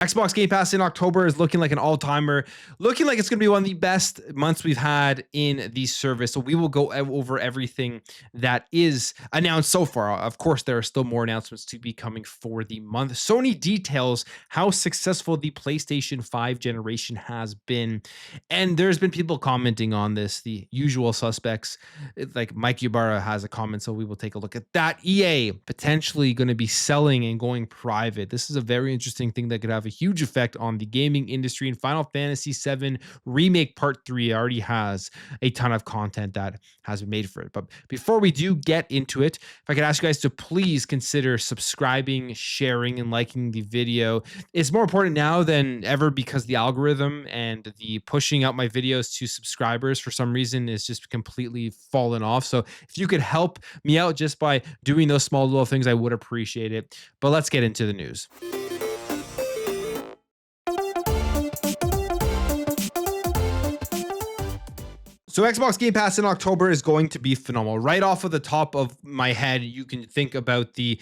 Xbox Game Pass in October is looking like an all-timer, looking like it's going to be one of the best months we've had in the service. So we will go over everything that is announced so far. Of course, there are still more announcements to be coming for the month. Sony details how successful the PlayStation 5 generation has been. And there's been people commenting on this, the usual suspects. Like Mike Ybarra has a comment, so we will take a look at that. EA potentially going to be selling and going private. This is a very interesting thing that could have a huge effect on the gaming industry. And Final Fantasy VII Remake Part 3 already has a ton of content that has been made for it. But before we do get into it, if I could ask you guys to please consider subscribing, sharing, and liking the video. It's more important now than ever because the algorithm and the pushing out my videos to subscribers for some reason is just completely fallen off. So if you could help me out just by doing those small little things, I would appreciate it. But let's get into the news. So Xbox Game Pass in October is going to be phenomenal. Right off of the top of my head, you can think about the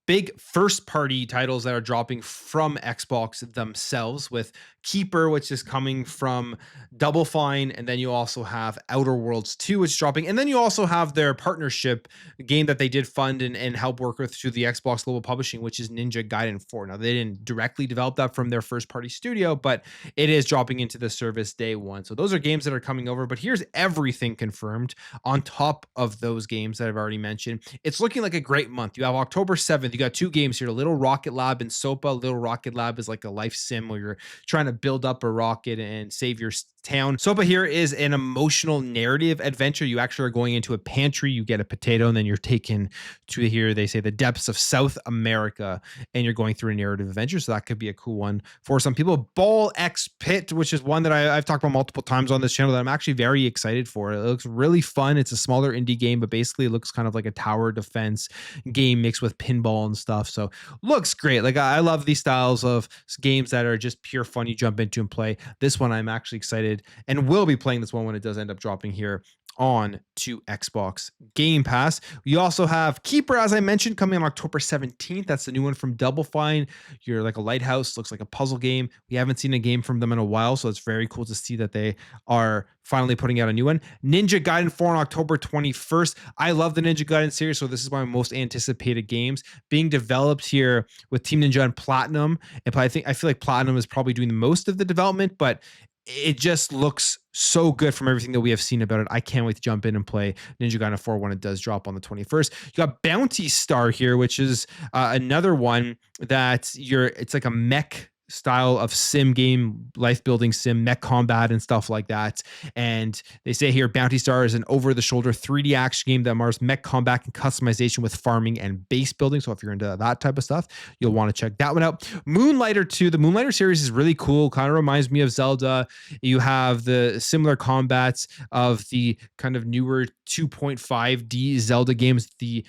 big first party titles that are dropping from Xbox themselves, with Keeper, which is coming from Double Fine, and then you also have Outer Worlds 2, which is dropping, and then you also have their partnership game that they did fund and help work with through the Xbox Global Publishing, which is Ninja Gaiden 4. Now, they didn't directly develop that from their first party studio, but it is dropping into the service day one. So those are games that are coming over, but here's everything confirmed on top of those games that I've already mentioned. It's looking like a great month. You have October 7th. You got two games here, Little Rocket Lab and SOPA. Little Rocket Lab is like a life sim where you're trying to build up a rocket and save your town. SOPA here is an emotional narrative adventure. You actually are going into a pantry, you get a potato, and then you're taken to here, they say, the depths of South America, and you're going through a narrative adventure. So that could be a cool one for some people. Ball X Pit, which is one that I've talked about multiple times on this channel that I'm actually very excited for. It looks really fun. It's a smaller indie game, but basically it looks kind of like a tower defense game mixed with pinball and stuff. So looks great. Like, I love these styles of games that are just pure fun you jump into and play. This one I'm actually excited and will be playing this one when it does end up dropping here on to Xbox Game Pass. We also have Keeper, as I mentioned, coming on October 17th. That's the new one from Double Fine. You're like a lighthouse, looks like a puzzle game. We haven't seen a game from them in a while, so it's very cool to see that they are finally putting out a new one. Ninja Gaiden 4 on October 21st. I love the Ninja Gaiden series, so this is one of my most anticipated games being developed here with Team Ninja and Platinum. And I feel like Platinum is probably doing the most of the development, but it just looks so good from everything that we have seen about it. I can't wait to jump in and play Ninja Gaiden 4 when it does drop on the 21st. You got Bounty Star here, which is another one that it's like a mech style of sim game, life building sim, mech combat and stuff like that. And they say here Bounty Star is an over the shoulder 3D action game that marks mech combat and customization with farming and base building. So if you're into that type of stuff, you'll want to check that one out. Moonlighter 2, the Moonlighter series is really cool. Kind of reminds me of Zelda. You have the similar combats of the kind of newer 2.5D Zelda games, the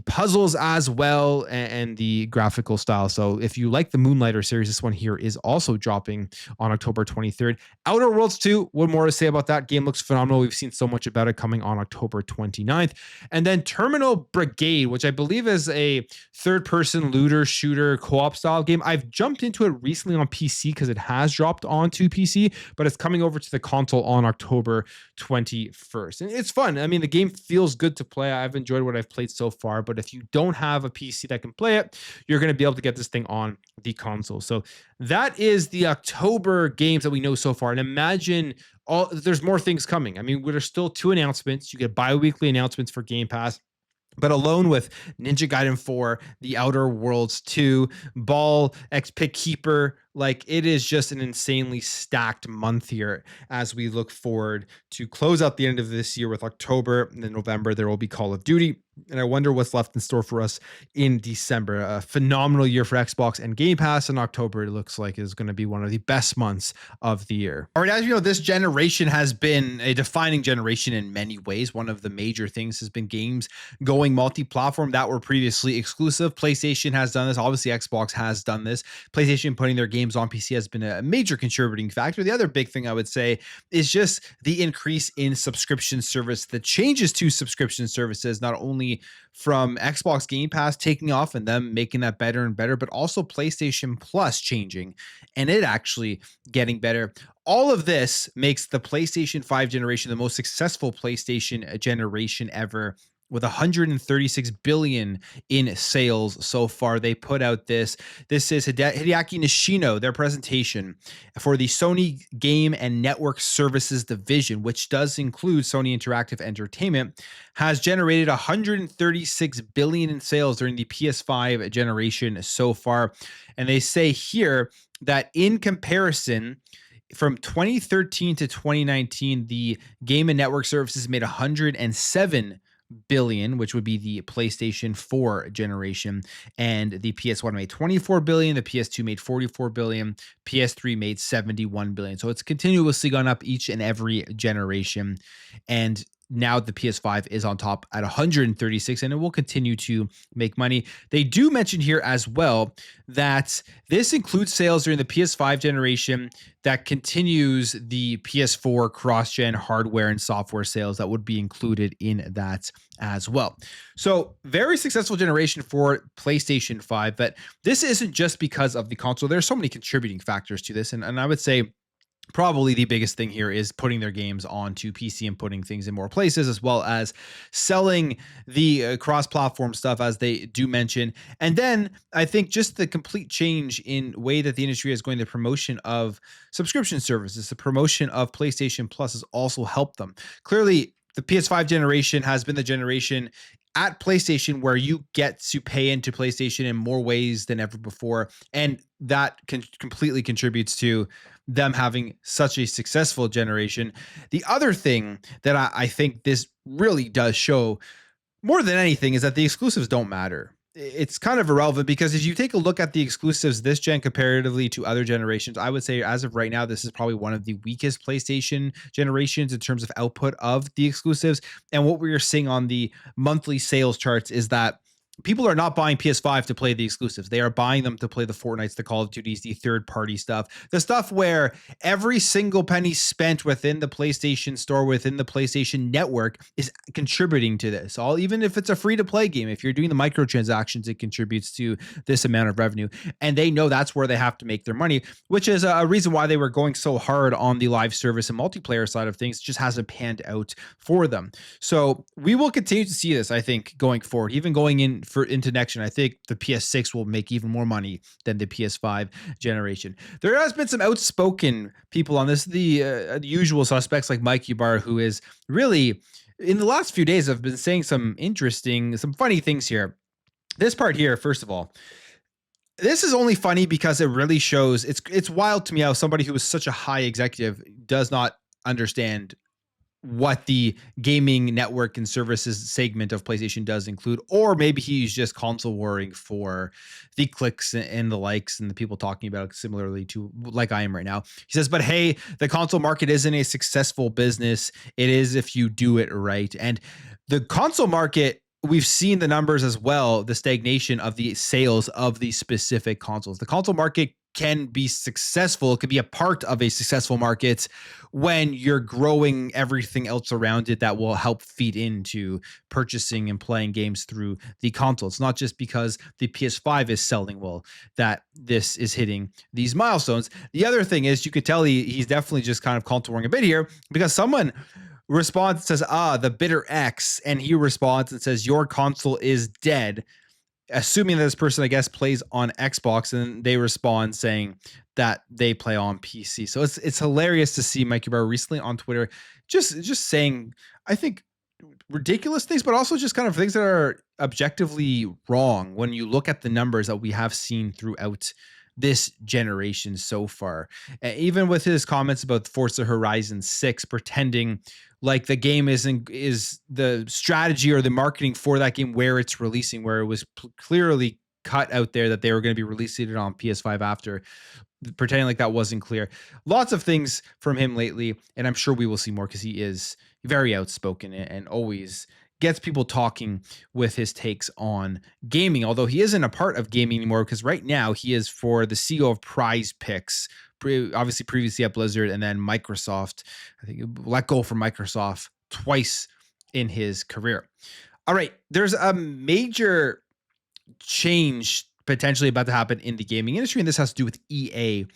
puzzles as well, and the graphical style. So if you like the Moonlighter series, this one here is also dropping on October 23rd. Outer Worlds 2, what more to say about that game? Looks phenomenal. We've seen so much about it, coming on October 29th. And then Terminal Brigade, which I believe is a third-person looter shooter co-op style game. I've jumped into it recently on PC because it has dropped onto PC, but it's coming over to the console on October 21st. And it's fun. I mean, the game feels good to play. I've enjoyed what I've played so far, but if you don't have a PC that can play it, you're going to be able to get this thing on the console. So that is the October games that we know so far. And imagine there's more things coming. I mean, there's still 2 announcements. You get bi-weekly announcements for Game Pass. But alone with Ninja Gaiden 4, The Outer Worlds 2, Ball, X-Pick Keeper, like, it is just an insanely stacked month here as we look forward to close out the end of this year with October. And then November, there will be Call of Duty. And I wonder what's left in store for us in December. A phenomenal year for Xbox and Game Pass. In October, it looks like is going to be one of the best months of the year. All right, as you know, this generation has been a defining generation in many ways. One of the major things has been games going multi-platform that were previously exclusive. PlayStation has done this. Obviously, Xbox has done this. PlayStation putting their Game games on PC has been a major contributing factor. The other big thing I would say is just the increase in subscription service, the changes to subscription services, not only from Xbox Game Pass taking off and them making that better and better, but also PlayStation Plus changing and it actually getting better. All of this makes the PlayStation 5 generation the most successful PlayStation generation ever, with 136 billion in sales so far. They put out this is Hideaki Nishino, their presentation for the Sony Game and Network Services division, which does include Sony Interactive Entertainment, has generated 136 billion in sales during the PS5 generation so far. And they say here that in comparison, from 2013 to 2019, the Game and Network Services made 107 billion, which would be the PlayStation 4 generation, and the PS1 made 24 billion, the PS2 made 44 billion, PS3 made 71 billion. So it's continuously gone up each and every generation, and now the PS5 is on top at 136, and it will continue to make money. They do mention here as well that this includes sales during the PS5 generation that continues the PS4 cross-gen hardware and software sales that would be included in that as well. So very successful generation for PlayStation 5, but this isn't just because of the console. There's so many contributing factors to this, and I would say probably the biggest thing here is putting their games onto PC and putting things in more places, as well as selling the cross-platform stuff, as they do mention. And then I think just the complete change in way that the industry is going, the promotion of subscription services, the promotion of PlayStation Plus has also helped them. Clearly, the PS5 generation has been the generation at PlayStation where you get to pay into PlayStation in more ways than ever before. And that completely contributes to them having such a successful generation. The other thing that I think this really does show more than anything is that the exclusives don't matter. It's kind of irrelevant because if you take a look at the exclusives this gen comparatively to other generations, I would say as of right now, this is probably one of the weakest PlayStation generations in terms of output of the exclusives. And what we're seeing on the monthly sales charts is that people are not buying PS5 to play the exclusives. They are buying them to play the Fortnites, the Call of Duties, the third-party stuff, the stuff where every single penny spent within the PlayStation Store, within the PlayStation Network, is contributing to this. Even if it's a free-to-play game, if you're doing the microtransactions, it contributes to this amount of revenue. And they know that's where they have to make their money, which is a reason why they were going so hard on the live service and multiplayer side of things. It just hasn't panned out for them. So we will continue to see this, I think, going forward, even going into next gen. I think the PS6 will make even more money than the PS5 generation. There has been some outspoken people on this, the usual suspects like Mike Ubar, who is really, in the last few days, have been saying some funny things here. This part here, first of all, this is only funny because it really shows, it's wild to me how somebody who is such a high executive does not understand what the gaming network and services segment of PlayStation does include, or maybe he's just console warring for the clicks and the likes and the people talking about it similarly to like I am right now. He says, but hey, the console market isn't a successful business. It is if you do it right. And the console market, we've seen the numbers as well, the stagnation of the sales of these specific consoles. The console market can be successful. It could be a part of a successful market when you're growing everything else around it that will help feed into purchasing and playing games through the console. It's not just because the PS5 is selling well that this is hitting these milestones. The other thing is, you could tell he's definitely just kind of contouring a bit here, because someone responds, says, the bitter X, and he responds and says, your console is dead, assuming that this person, I guess, plays on Xbox, and they respond saying that they play on PC. So it's hilarious to see Mike Ybarra recently on Twitter just saying, I think, ridiculous things, but also just kind of things that are objectively wrong when you look at the numbers that we have seen throughout this generation so far. Even with his comments about Forza Horizon 6, pretending like the game is the strategy or the marketing for that game where it's releasing, where it was clearly cut out there that they were going to be releasing it on PS5 after, pretending like that wasn't clear. Lots of things from him lately, and I'm sure we will see more because he is very outspoken and always gets people talking with his takes on gaming, although he isn't a part of gaming anymore because right now he is for the CEO of Prize Picks, obviously previously at Blizzard, and then Microsoft. I think let go from Microsoft twice in his career. All right, there's a major change potentially about to happen in the gaming industry, and this has to do with EA.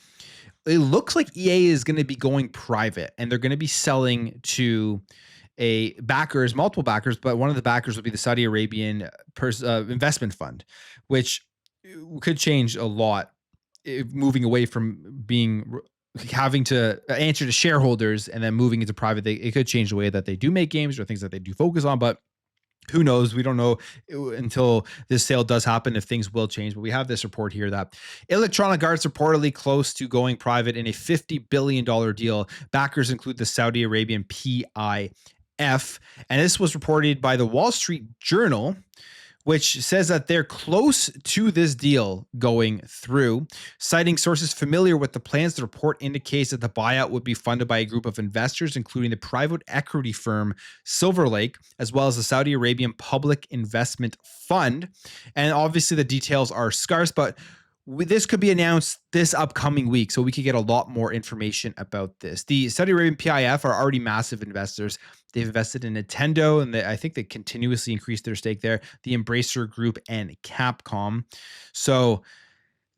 It looks like EA is going to be going private, and they're going to be selling to a backers, multiple backers, but one of the backers would be the Saudi Arabian investment fund, which could change a lot, moving away from being having to answer to shareholders and then moving into private. It could change the way that they do make games or things that they do focus on, but who knows? We don't know until this sale does happen if things will change. But we have this report here that Electronic Arts reportedly close to going private in a $50 billion deal. Backers include the Saudi Arabian PIF. And this was reported by the Wall Street Journal, which says that they're close to this deal going through. Citing sources familiar with the plans, the report indicates that the buyout would be funded by a group of investors, including the private equity firm Silver Lake, as well as the Saudi Arabian Public Investment Fund. And obviously the details are scarce, but this could be announced this upcoming week, so we could get a lot more information about this. The Saudi Arabian PIF are already massive investors. They've invested in Nintendo, and I think they continuously increased their stake there, the Embracer Group, and Capcom. So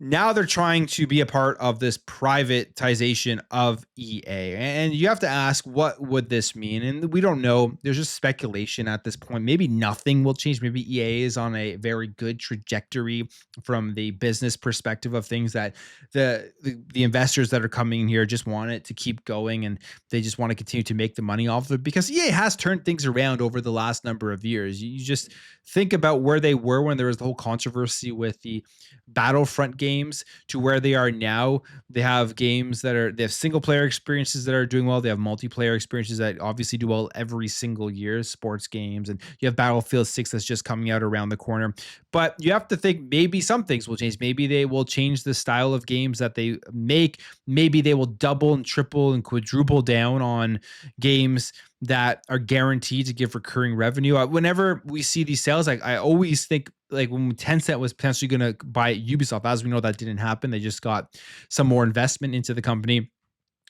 now they're trying to be a part of this privatization of EA. And you have to ask, what would this mean? And we don't know. There's just speculation at this point. Maybe nothing will change. Maybe EA is on a very good trajectory from the business perspective of things, that the investors that are coming in here just want it to keep going, and they just want to continue to make the money off of it, because EA has turned things around over the last number of years. You just think about where they were when there was the whole controversy with the Battlefront games to where they are now. They have games they have single player experiences that are doing well. They have multiplayer experiences that obviously do well every single year, sports games, and you have Battlefield 6 that's just coming out around the corner. But you have to think maybe some things will change. Maybe they will change the style of games that they make. Maybe they will double and triple and quadruple down on games that are guaranteed to give recurring revenue. Whenever we see these sales, I always think, like when Tencent was potentially going to buy Ubisoft, as we know that didn't happen. They just got some more investment into the company.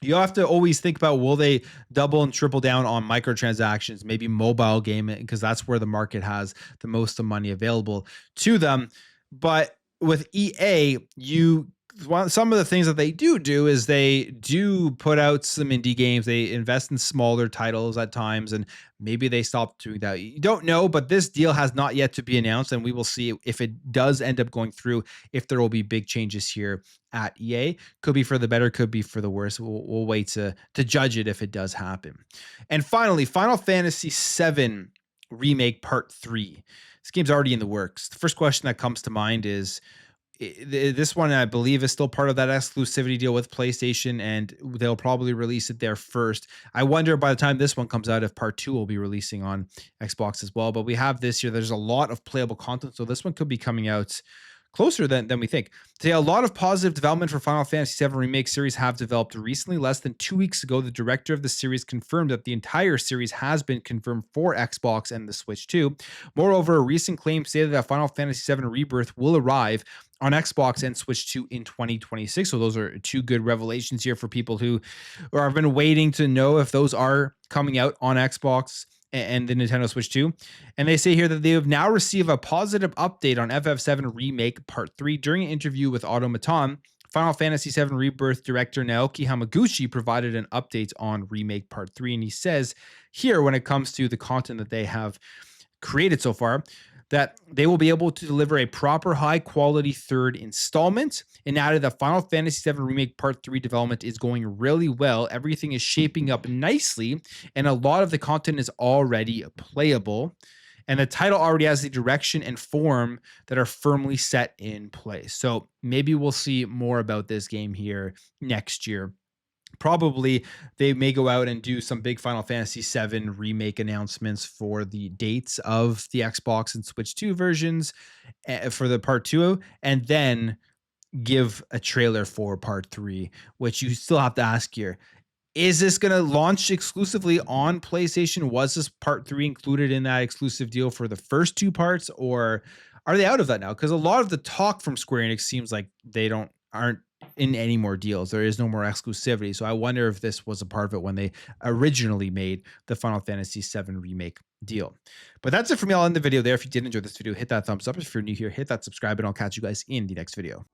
You have to always think about, will they double and triple down on microtransactions, maybe mobile gaming, because that's where the market has the most of money available to them. But with EA, some of the things that they do is they do put out some indie games. They invest in smaller titles at times, and maybe they stop doing that. You don't know, but this deal has not yet to be announced, and we will see if it does end up going through, if there will be big changes here at EA. Could be for the better, could be for the worse. We'll wait to judge it if it does happen. And finally, Final Fantasy VII Remake Part 3. This game's already in the works. The first question that comes to mind is, this one, I believe, is still part of that exclusivity deal with PlayStation, and they'll probably release it there first. I wonder by the time this one comes out if part 2 will be releasing on Xbox as well. But we have this here. There's a lot of playable content, so this one could be coming out closer than we think. Today, a lot of positive development for Final Fantasy VII Remake series have developed recently. Less than 2 weeks ago, the director of the series confirmed that the entire series has been confirmed for Xbox and the Switch 2. Moreover, a recent claim stated that Final Fantasy VII Rebirth will arrive on Xbox and Switch 2 in 2026. So those are two good revelations here for people who have been waiting to know if those are coming out on Xbox and the Nintendo Switch 2. And they say here that they have now received a positive update on FF7 Remake Part 3. During an interview with Automaton, Final Fantasy VII Rebirth director Naoki Hamaguchi provided an update on Remake Part 3. And he says here, when it comes to the content that they have created so far, that they will be able to deliver a proper high-quality third installment, and added that Final Fantasy VII Remake Part 3 development is going really well. Everything is shaping up nicely, and a lot of the content is already playable. And the title already has the direction and form that are firmly set in place. So maybe we'll see more about this game here next year. Probably they may go out and do some big Final Fantasy VII Remake announcements for the dates of the Xbox and Switch 2 versions for the Part 2, and then give a trailer for Part 3, which you still have to ask here, Is this going to launch exclusively on PlayStation? Was this part 3 included in that exclusive deal for the first two parts, or are they out of that now? Because a lot of the talk from Square Enix seems like they aren't in any more deals. There is no more exclusivity. So I wonder if this was a part of it when they originally made the Final Fantasy VII Remake deal. But that's it for me. I'll end the video there. If you did enjoy this video, hit that thumbs up. If you're new here, hit that subscribe, and I'll catch you guys in the next video.